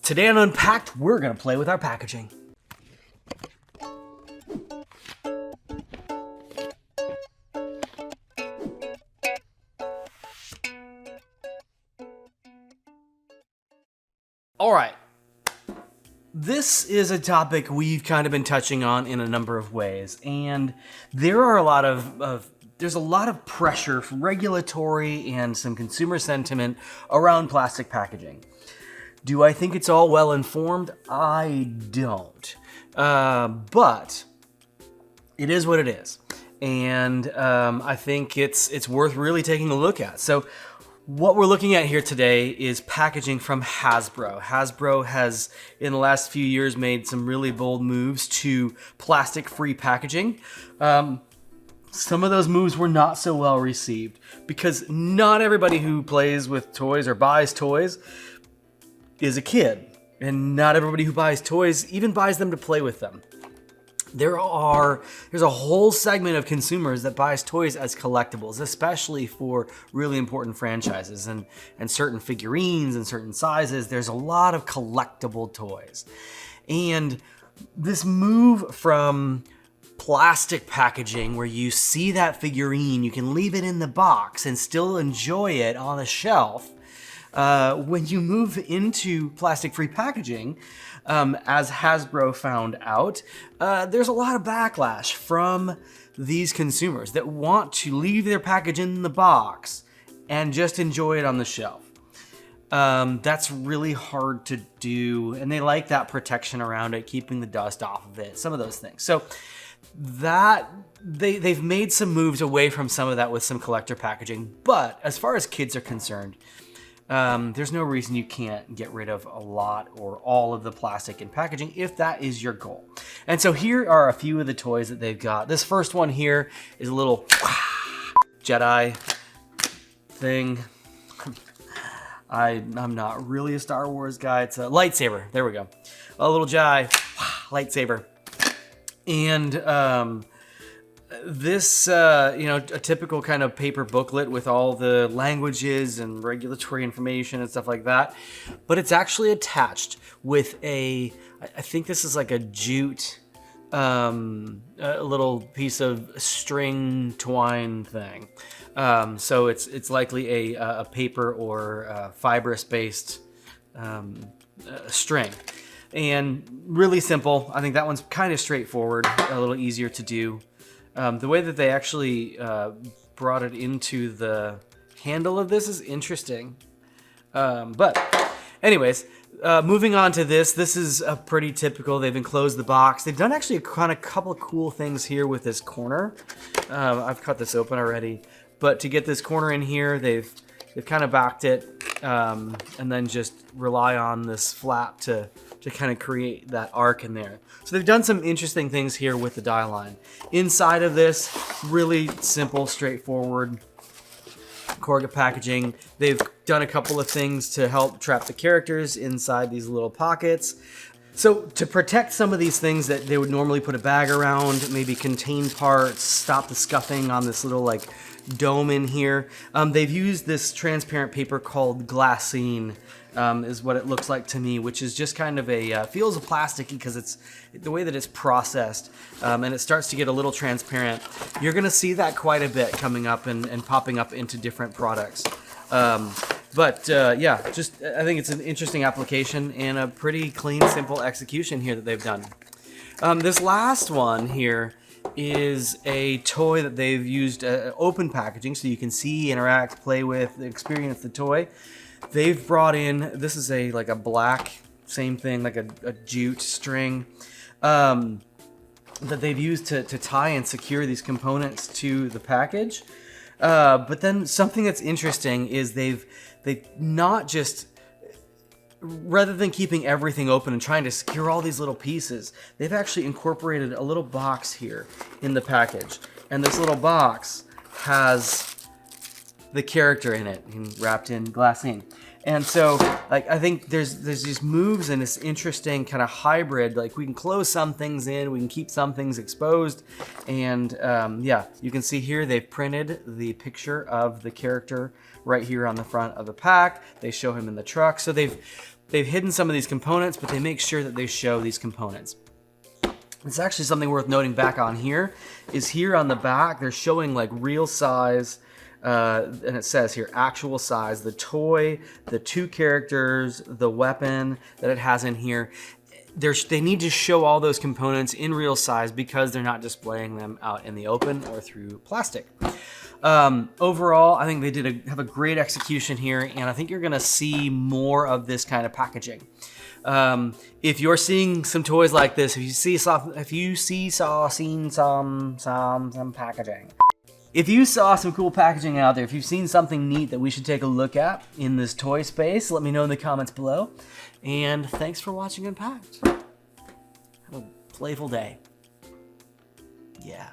Today on Unpacked, we're going to play with our packaging. All right. This is a topic we've kind of been touching on in a number of ways, and there are there's a lot of pressure from regulatory and some consumer sentiment around plastic packaging. Do I think it's all well informed? I don't. But it is what it is. And I think it's worth really taking a look at. So what we're looking at here today is packaging from Hasbro. Hasbro has, in the last few years, made some really bold moves to plastic-free packaging. Some of those moves were not so well received because not everybody who plays with toys or buys toys is a kid. And not everybody who buys toys even buys them to play with them. There's a whole segment of consumers that buys toys as collectibles, especially for really important franchises and certain figurines and certain sizes. There's a lot of collectible toys. And this move from plastic packaging where you see that figurine, you can leave it in the box and still enjoy it on a shelf. When you move into plastic-free packaging, as Hasbro found out, there's a lot of backlash from these consumers that want to leave their package in the box and just enjoy it on the shelf. That's really hard to do, and they like that protection around it, keeping the dust off of it, some of those things. So that they've made some moves away from some of that with some collector packaging, but as far as kids are concerned, there's no reason you can't get rid of a lot or all of the plastic in packaging if that is your goal. And so here are a few of the toys that they've got. This first one here is a little Jedi thing. I'm not really a Star Wars guy. It's a lightsaber. There we go. A little Jedi lightsaber. And this, a typical kind of paper booklet with all the languages and regulatory information and stuff like that. But it's actually attached with I think this is like a jute, a little piece of string twine thing. So it's likely a paper or fibrous-based string. And really simple. I think that one's kind of straightforward, a little easier to do. The way that they actually brought it into the handle of this is interesting. But anyways, moving on to this. This is pretty typical. They've enclosed the box. They've done actually a couple of cool things here with this corner. I've cut this open already. But to get this corner in here, they've kind of backed it and then just rely on this flap to kind of create that arc in there. So they've done some interesting things here with the die line. Inside of this, really simple, straightforward corrugate packaging. They've done a couple of things to help trap the characters inside these little pockets. So to protect some of these things that they would normally put a bag around, maybe contain parts, stop the scuffing on this little like dome in here, they've used this transparent paper called glassine, is what it looks like to me, which is just kind of feels plasticky because it's the way that it's processed, and it starts to get a little transparent. You're gonna see that quite a bit coming up and popping up into different products. Yeah, I think it's an interesting application and a pretty clean, simple execution here that they've done. This last one here is a toy that they've used open packaging so you can see, interact, play with, experience the toy. They've brought in, this is like a black, same thing, like a jute string that they've used to tie and secure these components to the package. But then something that's interesting is they've not just, rather than keeping everything open and trying to secure all these little pieces, they've actually incorporated a little box here in the package. And this little box has the character in it, wrapped in glassine. And so, like, I think there's these moves and this interesting kind of hybrid. Like, we can close some things in, we can keep some things exposed, and yeah, you can see here they've printed the picture of the character right here on the front of the pack. They show him in the truck, so they've they've hidden some of these components, but they make sure that they show these components. It's actually something worth noting back on here, is here on the back, they're showing like real size, and it says here, actual size, the toy, the 2 characters, the weapon that it has in here. They need to show all those components in real size because they're not displaying them out in the open or through plastic. Overall, I think they have a great execution here, and I think you're gonna see more of this kind of packaging. If you're seeing some toys like this, if you saw some packaging. If you saw some cool packaging out there, if you've seen something neat that we should take a look at in this toy space, let me know in the comments below. And thanks for watching Unpacked. Have a playful day. Yeah.